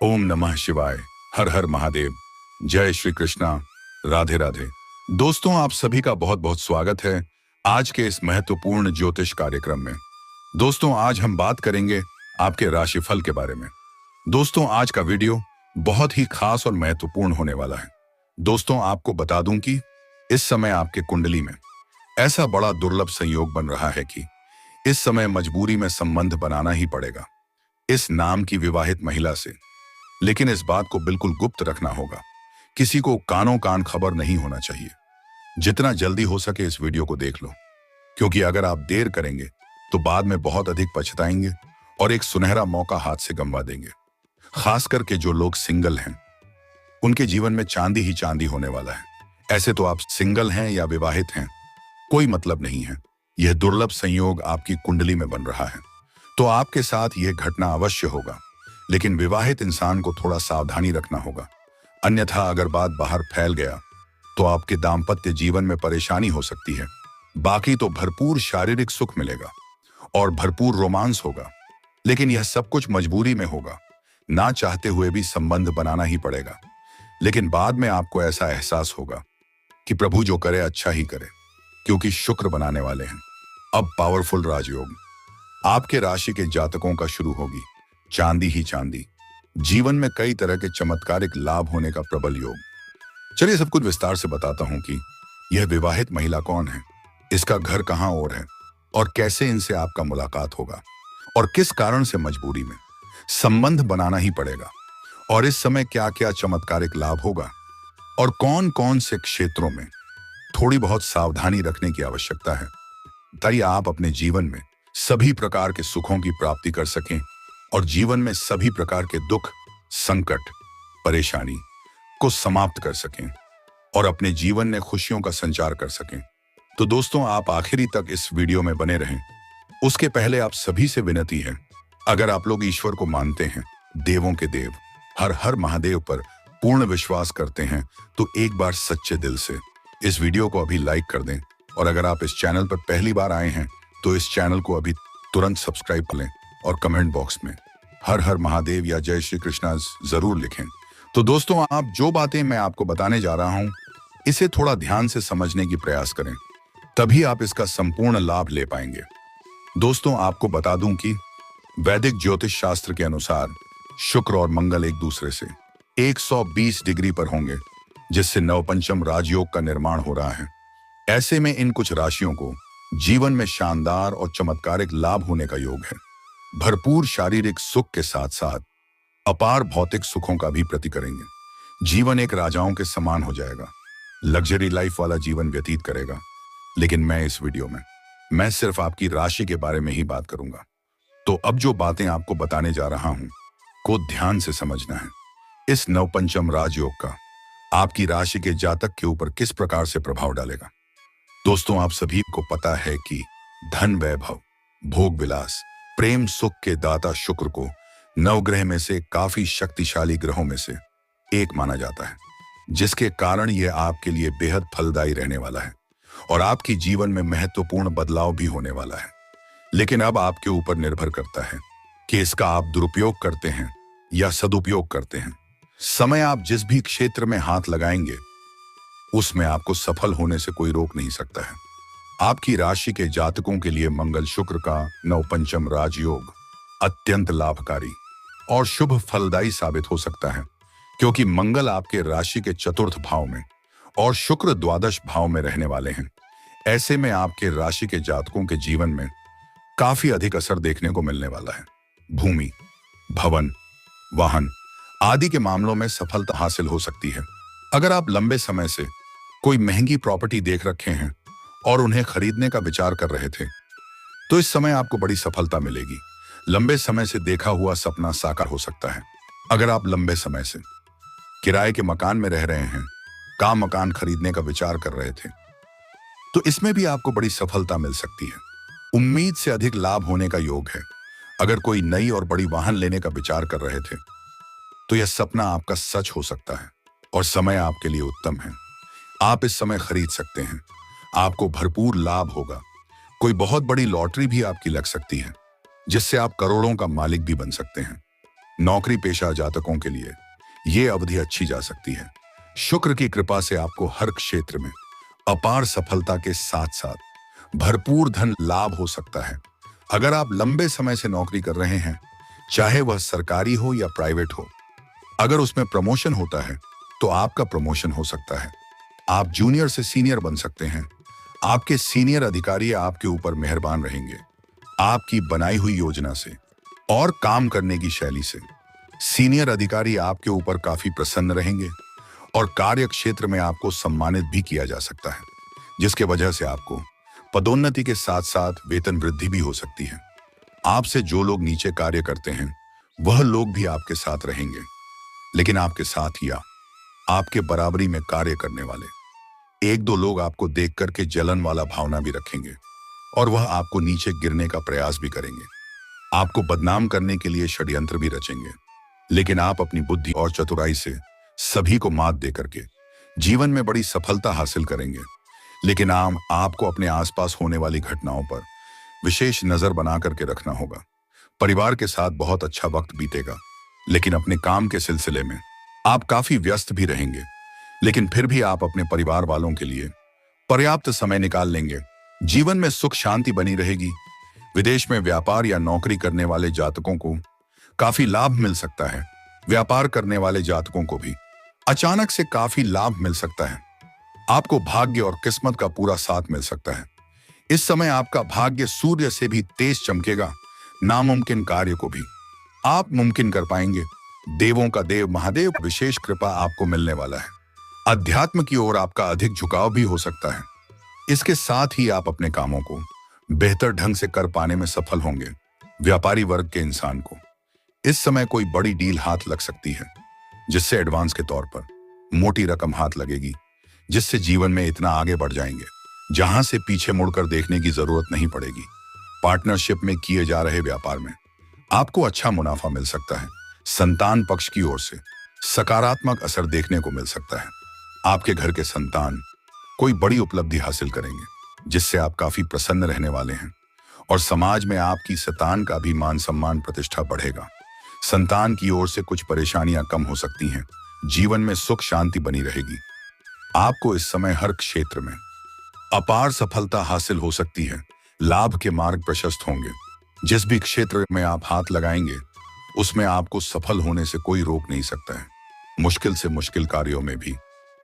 ओम नमः शिवाय। हर हर महादेव। जय श्री कृष्णा। राधे राधे। दोस्तों, आप सभी का बहुत बहुत स्वागत है आज के इस महत्वपूर्ण ज्योतिष कार्यक्रम में। दोस्तों, आज हम बात करेंगे आपके राशिफल के बारे में। दोस्तों, आज का वीडियो बहुत ही खास और महत्वपूर्ण होने वाला है। दोस्तों, आपको बता दूं कि इस समय आपके कुंडली में ऐसा बड़ा दुर्लभ संयोग बन रहा है कि इस समय मजबूरी में संबंध बनाना ही पड़ेगा इस नाम की विवाहित महिला से। लेकिन इस बात को बिल्कुल गुप्त रखना होगा, किसी को कानों कान खबर नहीं होना चाहिए। जितना जल्दी हो सके इस वीडियो को देख लो, क्योंकि अगर आप देर करेंगे तो बाद में बहुत अधिक पछताएंगे और एक सुनहरा मौका हाथ से गंवा देंगे। खास करके जो लोग सिंगल हैं, उनके जीवन में चांदी ही चांदी होने वाला है। ऐसे तो आप सिंगल हैं या विवाहित हैं, कोई मतलब नहीं है। यह दुर्लभ संयोग आपकी कुंडली में बन रहा है तो आपके साथ यह घटना अवश्य होगा। लेकिन विवाहित इंसान को थोड़ा सावधानी रखना होगा, अन्यथा अगर बात बाहर फैल गया तो आपके दाम्पत्य जीवन में परेशानी हो सकती है। बाकी तो भरपूर शारीरिक सुख मिलेगा और भरपूर रोमांस होगा, लेकिन यह सब कुछ मजबूरी में होगा। ना चाहते हुए भी संबंध बनाना ही पड़ेगा। लेकिन बाद में आपको ऐसा एहसास होगा कि प्रभु जो करे अच्छा ही करे, क्योंकि शुक्र बनाने वाले हैं। अब पावरफुल राजयोग आपके राशि के जातकों का शुरू होगी। चांदी ही चांदी, जीवन में कई तरह के चमत्कारिक लाभ होने का प्रबल योग। चलिए सब कुछ विस्तार से बताता हूं कि यह विवाहित महिला कौन है, इसका घर कहां और है, और कैसे इनसे आपका मुलाकात होगा, और किस कारण से मजबूरी में संबंध बनाना ही पड़ेगा, और इस समय क्या क्या चमत्कारिक लाभ होगा, और कौन कौन से क्षेत्रों में थोड़ी बहुत सावधानी रखने की आवश्यकता है, ताकि आप अपने जीवन में सभी प्रकार के सुखों की प्राप्ति कर सकें और जीवन में सभी प्रकार के दुख, संकट, परेशानी को समाप्त कर सकें और अपने जीवन में खुशियों का संचार कर सकें। तो दोस्तों, आप आखिरी तक इस वीडियो में बने रहें। उसके पहले आप सभी से विनती है, अगर आप लोग ईश्वर को मानते हैं, देवों के देव हर हर महादेव पर पूर्ण विश्वास करते हैं, तो एक बार सच्चे दिल से इस वीडियो को अभी लाइक कर दें। और अगर आप इस चैनल पर पहली बार आए हैं तो इस चैनल को अभी तुरंत सब्सक्राइब कर लें और कमेंट बॉक्स में हर हर महादेव या जय श्री कृष्णा जरूर लिखें। तो दोस्तों, आप जो बातें मैं आपको बताने जा रहा हूं, इसे थोड़ा ध्यान से समझने की प्रयास करें, तभी आप इसका संपूर्ण लाभ ले पाएंगे। दोस्तों, आपको बता दूं कि वैदिक ज्योतिष शास्त्र के अनुसार शुक्र और मंगल एक दूसरे से 120 डिग्री पर होंगे, जिससे नवपंचम राजयोग का निर्माण हो रहा है। ऐसे में इन कुछ राशियों को जीवन में शानदार और चमत्कारिक लाभ होने का योग है। भरपूर शारीरिक सुख के साथ साथ अपार भौतिक सुखों का भी प्रति करेंगे। जीवन एक राजाओं के समान हो जाएगा, लग्जरी लाइफ वाला जीवन व्यतीत करेगा। लेकिन मैं इस वीडियो में मैं सिर्फ आपकी राशि के बारे में ही बात करूंगा। तो अब जो बातें आपको बताने जा रहा हूं, को ध्यान से समझना है। इस नवपंचम राजयोग का आपकी राशि के जातक के ऊपर किस प्रकार से प्रभाव डालेगा। दोस्तों, आप सभी को पता है कि धन, वैभव, भोग विलास, प्रेम सुख के दाता शुक्र को नवग्रह में से काफी शक्तिशाली ग्रहों में से एक माना जाता है, जिसके कारण यह आपके लिए बेहद फलदायी रहने वाला है और आपकी जीवन में महत्वपूर्ण बदलाव भी होने वाला है। लेकिन अब आपके ऊपर निर्भर करता है कि इसका आप दुरुपयोग करते हैं या सदुपयोग करते हैं। समय आप जिस भी क्षेत्र में हाथ लगाएंगे, उसमें आपको सफल होने से कोई रोक नहीं सकता है। आपकी राशि के जातकों के लिए मंगल शुक्र का नवपंचम राजयोग अत्यंत लाभकारी और शुभ फलदायी साबित हो सकता है, क्योंकि मंगल आपके राशि के चतुर्थ भाव में और शुक्र द्वादश भाव में रहने वाले हैं। ऐसे में आपके राशि के जातकों के जीवन में काफी अधिक असर देखने को मिलने वाला है। भूमि, भवन, वाहन आदि के मामलों में सफलता हासिल हो सकती है। अगर आप लंबे समय से कोई महंगी प्रॉपर्टी देख रखे हैं और उन्हें खरीदने का विचार कर रहे थे, तो इस समय आपको बड़ी सफलता मिलेगी। लंबे समय से देखा हुआ सपना साकार हो सकता है। अगर आप लंबे समय से किराए के मकान में रह रहे हैं, का मकान खरीदने का विचार कर रहे थे, तो इसमें भी आपको बड़ी सफलता मिल सकती है। उम्मीद से अधिक लाभ होने का योग है। अगर कोई नई और बड़ी वाहन लेने का विचार कर रहे थे, तो यह सपना आपका सच हो सकता है और समय आपके लिए उत्तम है। आप इस समय खरीद सकते हैं, आपको भरपूर लाभ होगा। कोई बहुत बड़ी लॉटरी भी आपकी लग सकती है, जिससे आप करोड़ों का मालिक भी बन सकते हैं। नौकरी पेशा जातकों के लिए ये अवधि अच्छी जा सकती है। शुक्र की कृपा से आपको हर क्षेत्र में अपार सफलता के साथ साथ भरपूर धन लाभ हो सकता है। अगर आप लंबे समय से नौकरी कर रहे हैं, चाहे वह सरकारी हो या प्राइवेट हो, अगर उसमें प्रमोशन होता है तो आपका प्रमोशन हो सकता है। आप जूनियर से सीनियर बन सकते हैं। आपके सीनियर अधिकारी आपके ऊपर मेहरबान रहेंगे। आपकी बनाई हुई योजना से और काम करने की शैली से सीनियर अधिकारी आपके ऊपर काफी प्रसन्न रहेंगे और कार्य क्षेत्र में आपको सम्मानित भी किया जा सकता है, जिसके वजह से आपको पदोन्नति के साथ साथ वेतन वृद्धि भी हो सकती है। आपसे जो लोग नीचे कार्य करते हैं वह लोग भी आपके साथ रहेंगे, लेकिन आपके साथ या आपके बराबरी में कार्य करने वाले एक दो लोग आपको देख करके जलन वाला भावना भी रखेंगे और वह आपको नीचे गिरने का प्रयास भी करेंगे। आपको बदनाम करने के लिए षड्यंत्र भी रचेंगे, लेकिन आप अपनी बुद्धि और चतुराई से सभी को मात दे करके जीवन में बड़ी सफलता हासिल करेंगे। लेकिन आपको अपने आसपास होने वाली घटनाओं पर विशेष नजर बना करके रखना होगा। परिवार के साथ बहुत अच्छा वक्त बीतेगा, लेकिन अपने काम के सिलसिले में आप काफी व्यस्त भी रहेंगे, लेकिन फिर भी आप अपने परिवार वालों के लिए पर्याप्त समय निकाल लेंगे। जीवन में सुख शांति बनी रहेगी। विदेश में व्यापार या नौकरी करने वाले जातकों को काफी लाभ मिल सकता है। व्यापार करने वाले जातकों को भी अचानक से काफी लाभ मिल सकता है। आपको भाग्य और किस्मत का पूरा साथ मिल सकता है। इस समय आपका भाग्य सूर्य से भी तेज चमकेगा। नामुमकिन कार्य को भी आप मुमकिन कर पाएंगे। देवों का देव महादेव विशेष कृपा आपको मिलने वाला है। अध्यात्म की ओर आपका अधिक झुकाव भी हो सकता है। इसके साथ ही आप अपने कामों को बेहतर ढंग से कर पाने में सफल होंगे। व्यापारी वर्ग के इंसान को इस समय कोई बड़ी डील हाथ लग सकती है, जिससे एडवांस के तौर पर मोटी रकम हाथ लगेगी, जिससे जीवन में इतना आगे बढ़ जाएंगे जहां से पीछे मुड़कर देखने की जरूरत नहीं पड़ेगी। पार्टनरशिप में किए जा रहे व्यापार में आपको अच्छा मुनाफा मिल सकता है। संतान पक्ष की ओर से सकारात्मक असर देखने को मिल सकता है। आपके घर के संतान कोई बड़ी उपलब्धि हासिल करेंगे, जिससे आप काफी प्रसन्न रहने वाले हैं और समाज में आपकी संतान का भी मान सम्मान प्रतिष्ठा बढ़ेगा। संतान की ओर से कुछ परेशानियां कम हो सकती हैं। जीवन में सुख शांति बनी रहेगी। आपको इस समय हर क्षेत्र में अपार सफलता हासिल हो सकती है। लाभ के मार्ग प्रशस्त होंगे। जिस भी क्षेत्र में आप हाथ लगाएंगे उसमें आपको सफल होने से कोई रोक नहीं सकता है। मुश्किल से मुश्किल कार्यों में भी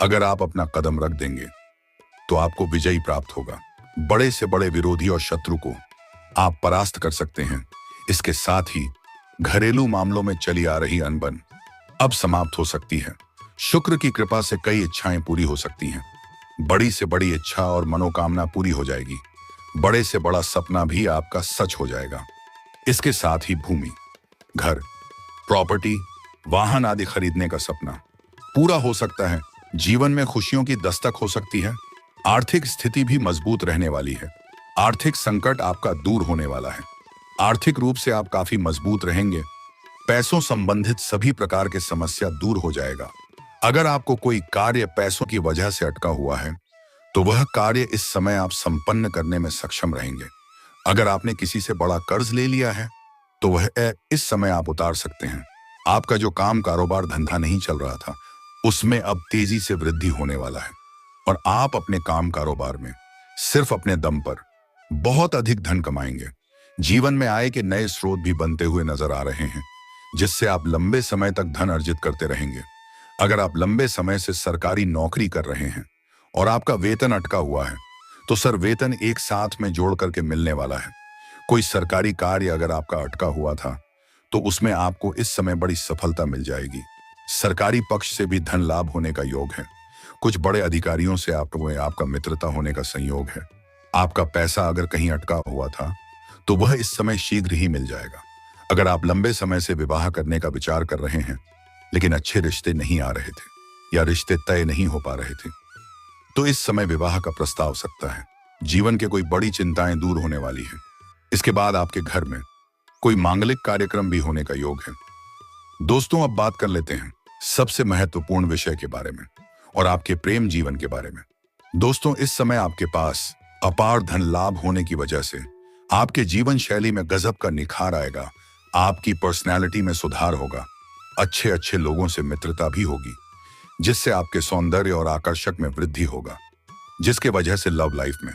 अगर आप अपना कदम रख देंगे तो आपको विजयी प्राप्त होगा। बड़े से बड़े विरोधी और शत्रु को आप परास्त कर सकते हैं। इसके साथ ही घरेलू मामलों में चली आ रही अनबन अब समाप्त हो सकती है। शुक्र की कृपा से कई इच्छाएं पूरी हो सकती हैं। बड़ी से बड़ी इच्छा और मनोकामना पूरी हो जाएगी। बड़े से बड़ा सपना भी आपका सच हो जाएगा। इसके साथ ही भूमि, घर, प्रॉपर्टी, वाहन आदि खरीदने का सपना पूरा हो सकता है। जीवन में खुशियों की दस्तक हो सकती है। आर्थिक स्थिति भी मजबूत रहने वाली है। आर्थिक संकट आपका दूर होने वाला है। आर्थिक रूप से आप काफी मजबूत रहेंगे। पैसों संबंधित सभी प्रकार के समस्या दूर हो जाएगा। अगर आपको कोई कार्य पैसों की वजह से अटका हुआ है तो वह कार्य इस समय आप संपन्न करने में सक्षम रहेंगे। अगर आपने किसी से बड़ा कर्ज ले लिया है तो वह इस समय आप उतार सकते हैं। आपका जो काम कारोबार धंधा नहीं चल रहा था उसमें अब तेजी से वृद्धि होने वाला है और आप अपने काम कारोबार में सिर्फ अपने दम पर बहुत अधिक धन कमाएंगे। जीवन में आय के नए स्रोत भी बनते हुए नजर आ रहे हैं, जिससे आप लंबे समय तक धन अर्जित करते रहेंगे। अगर आप लंबे समय से सरकारी नौकरी कर रहे हैं और आपका वेतन अटका हुआ है तो सर वेतन एक साथ में जोड़ करके मिलने वाला है। कोई सरकारी कार्य अगर आपका अटका हुआ था तो उसमें आपको इस समय बड़ी सफलता मिल जाएगी। सरकारी पक्ष से भी धन लाभ होने का योग है। कुछ बड़े अधिकारियों से आपका मित्रता होने का संयोग है। आपका पैसा अगर कहीं अटका हुआ था तो वह इस समय शीघ्र ही मिल जाएगा। अगर आप लंबे समय से विवाह करने का विचार कर रहे हैं लेकिन अच्छे रिश्ते नहीं आ रहे थे या रिश्ते तय नहीं हो पा रहे थे तो इस समय विवाह का प्रस्ताव सकता है। जीवन के कोई बड़ी चिंताएं दूर होने वाली है। इसके बाद आपके घर में कोई मांगलिक कार्यक्रम भी होने का योग है। दोस्तों, अब बात कर लेते हैं सबसे महत्वपूर्ण विषय के बारे में और आपके प्रेम जीवन के बारे में। दोस्तों, इस समय आपके पास अपार धन लाभ होने की वजह से आपके जीवन शैली में गजब का निखार आएगा। आपकी पर्सनैलिटी में सुधार होगा, अच्छे अच्छे लोगों से मित्रता भी होगी, जिससे आपके सौंदर्य और आकर्षक में वृद्धि होगा, जिसके वजह से लव लाइफ में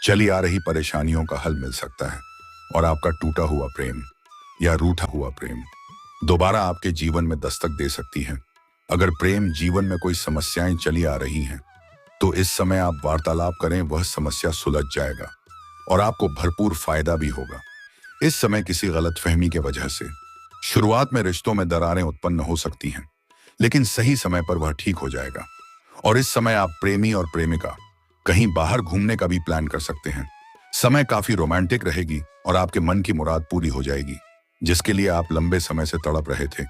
चली आ रही परेशानियों का हल मिल सकता है और आपका टूटा हुआ प्रेम या रूठा हुआ प्रेम दोबारा आपके जीवन में दस्तक दे सकती है। अगर प्रेम जीवन में कोई समस्याएं चली आ रही हैं, तो इस समय आप वार्तालाप करें, वह समस्या सुलझ जाएगा और आपको भरपूर फायदा भी होगा। इस समय किसी गलतफहमी के वजह से शुरुआत में रिश्तों में दरारें उत्पन्न हो सकती हैं, लेकिन सही समय पर वह ठीक हो जाएगा और इस समय आप प्रेमी और प्रेमिका कहीं बाहर घूमने का भी प्लान कर सकते हैं। समय काफी रोमांटिक रहेगी और आपके मन की मुराद पूरी हो जाएगी। जिसके लिए आप लंबे समय से तड़प रहे थे,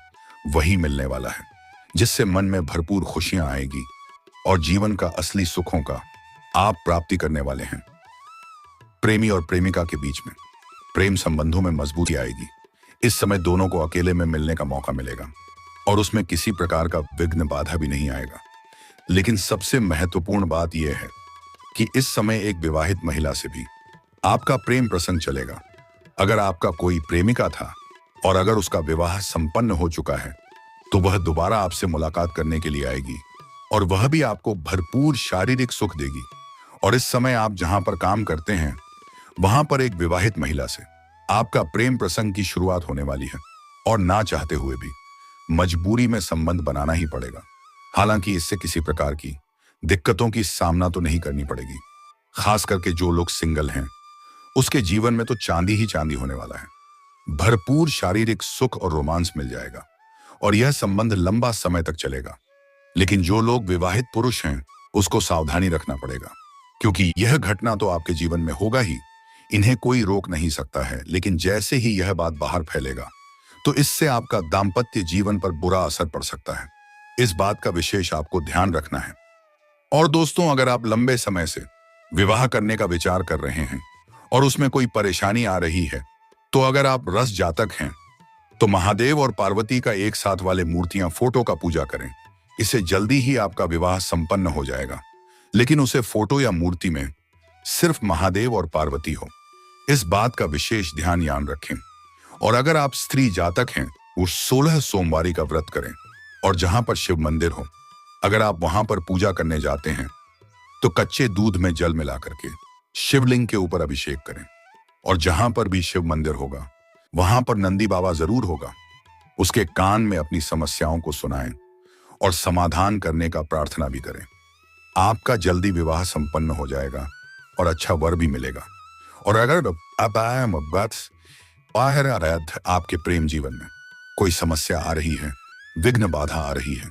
वही मिलने वाला है, जिससे मन में भरपूर खुशियां आएगी और जीवन का असली सुखों का आप प्राप्ति करने वाले हैं। प्रेमी और प्रेमिका के बीच में प्रेम संबंधों में मजबूती आएगी। इस समय दोनों को अकेले में मिलने का मौका मिलेगा और उसमें किसी प्रकार का विघ्न बाधा भी नहीं आएगा। लेकिन सबसे महत्वपूर्ण बात यह है कि इस समय एक विवाहित महिला से भी आपका प्रेम प्रसंग चलेगा। अगर आपका कोई प्रेमिका था और अगर उसका विवाह संपन्न हो चुका है, तो वह दोबारा आपसे मुलाकात करने के लिए आएगी और वह भी आपको भरपूर शारीरिक सुख देगी। और इस समय आप जहां पर काम करते हैं, वहां पर एक विवाहित महिला से आपका प्रेम प्रसंग की शुरुआत होने वाली है और ना चाहते हुए भी मजबूरी में संबंध बनाना ही पड़ेगा। हालांकि इससे किसी प्रकार की दिक्कतों की सामना तो नहीं करनी पड़ेगी। खास करके जो लोग सिंगल हैं, उसके जीवन में तो चांदी ही चांदी होने वाला है। भरपूर शारीरिक सुख और रोमांस मिल जाएगा और यह संबंध लंबा समय तक चलेगा। लेकिन जो लोग विवाहित पुरुष हैं, उसको सावधानी रखना पड़ेगा, क्योंकि यह घटना तो आपके जीवन में होगा ही, इन्हें कोई रोक नहीं सकता है। लेकिन जैसे ही यह बात बाहर फैलेगा, तो इससे आपका दाम्पत्य जीवन पर बुरा असर पड़ सकता है। इस बात का विशेष आपको ध्यान रखना है। और दोस्तों, अगर आप लंबे समय से विवाह करने का विचार कर रहे हैं और उसमें कोई परेशानी आ रही है, तो अगर आप रस जातक हैं, तो महादेव और पार्वती का एक साथ वाले मूर्तियां फोटो का पूजा करें। इससे जल्दी ही आपका विवाह संपन्न हो जाएगा। लेकिन उसे फोटो या मूर्ति में सिर्फ महादेव और पार्वती हो, इस बात का विशेष ध्यान रखें। और अगर आप स्त्री जातक हैं, वो 16 सोमवारी का व्रत करें और जहां पर शिव मंदिर हो, अगर आप वहां पर पूजा करने जाते हैं, तो कच्चे दूध में जल मिला करके शिवलिंग के ऊपर अभिषेक करें। और जहां पर भी शिव मंदिर होगा, वहां पर नंदी बाबा जरूर होगा। उसके कान में अपनी समस्याओं को सुनाएं और समाधान करने का प्रार्थना भी करें। आपका जल्दी विवाह संपन्न हो जाएगा और अच्छा वर भी मिलेगा। और अगर आपके प्रेम जीवन में कोई समस्या आ रही है, विघ्न बाधा आ रही है,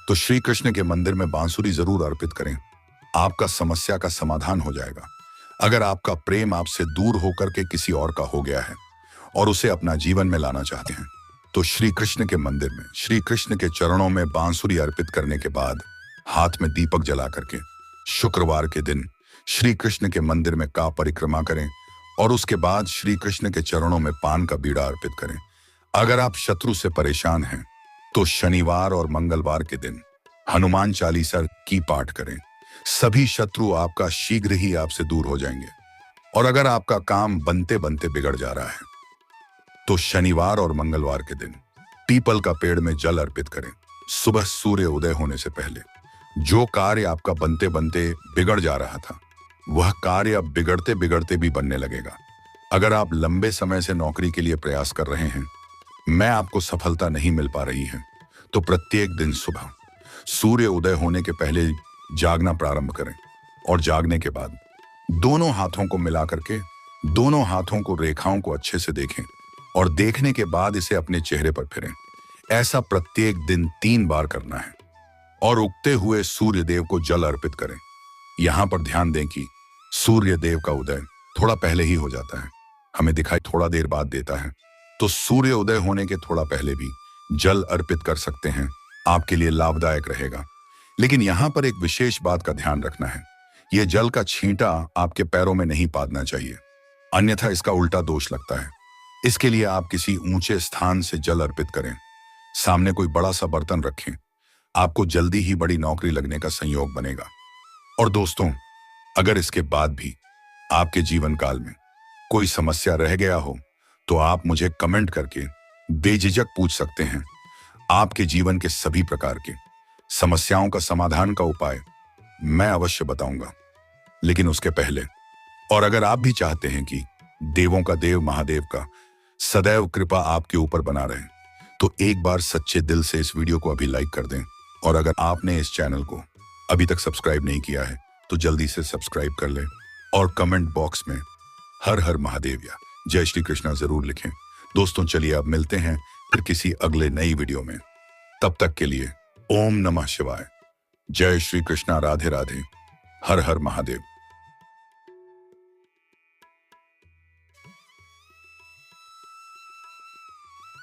तो श्री कृष्ण के मंदिर में बांसुरी जरूर अर्पित करें। आपका समस्या का समाधान हो जाएगा। अगर आपका प्रेम आपसे दूर होकर के किसी और का हो गया है और उसे अपना जीवन में लाना चाहते हैं, तो श्री कृष्ण के मंदिर में श्री कृष्ण के चरणों में बांसुरी अर्पित करने के बाद हाथ में दीपक जला करके शुक्रवार के दिन श्री कृष्ण के मंदिर में का परिक्रमा करें और उसके बाद श्री कृष्ण के चरणों में पान का बीड़ा अर्पित करें। अगर आप शत्रु से परेशान हैं, तो शनिवार और मंगलवार के दिन हनुमान चालीसा की पाठ करें। सभी शत्रु आपका शीघ्र ही आपसे दूर हो जाएंगे। और अगर आपका काम बनते बनते बिगड़ जा रहा है, तो शनिवार और मंगलवार के दिन पीपल का पेड़ में जल अर्पित करें। सुबह सूर्य उदय होने से पहले जो कार्य आपका बनते बनते बिगड़ जा रहा था, वह कार्य अब बिगड़ते बिगड़ते भी बनने लगेगा। अगर आप लंबे समय से नौकरी के लिए प्रयास कर रहे हैं, मैं आपको सफलता नहीं मिल पा रही है, तो प्रत्येक दिन सुबह सूर्य उदय होने के पहले जागना प्रारंभ करें और जागने के बाद दोनों हाथों को मिला करके दोनों हाथों को रेखाओं को अच्छे से देखें और देखने के बाद इसे अपने चेहरे पर फिरें। ऐसा प्रत्येक दिन 3 बार करना है और उगते हुए सूर्य देव को जल अर्पित करें। यहां पर ध्यान दें कि सूर्य देव का उदय थोड़ा पहले ही हो जाता है, हमें दिखाई थोड़ा देर बाद देता है, तो सूर्य उदय होने के थोड़ा पहले भी जल अर्पित कर सकते हैं, आपके लिए लाभदायक रहेगा। लेकिन यहां पर एक विशेष बात का ध्यान रखना है, यह जल का छींटा आपके पैरों में नहीं पादना चाहिए, अन्यथा इसका उल्टा दोष लगता है। इसके लिए आप किसी ऊंचे स्थान से जल अर्पित करें, सामने कोई बड़ा सा बर्तन रखें, आपको जल्दी ही बड़ी नौकरी लगने का संयोग बनेगा। और दोस्तों, अगर इसके बाद भी आपके जीवन काल में कोई समस्या रह गया हो, तो आप मुझे कमेंट करके बेझिझक पूछ सकते हैं। आपके जीवन के सभी प्रकार के समस्याओं का समाधान का उपाय मैं अवश्य बताऊंगा। लेकिन उसके पहले, और अगर आप भी चाहते हैं कि देवों का देव महादेव का सदैव कृपा आपके ऊपर बना रहे, तो एक बार सच्चे दिल से इस वीडियो को अभी लाइक कर दें। और अगर आपने इस चैनल को अभी तक सब्सक्राइब नहीं किया है तो जल्दी से सब्सक्राइब कर लें और कमेंट बॉक्स में हर हर महादेव या जय श्री कृष्णा जरूर लिखें। दोस्तों चलिए अब मिलते हैं फिर किसी अगले नई वीडियो में। तब तक के लिए ओम नमः शिवाय, जय श्री कृष्णा, राधे राधे, हर हर महादेव।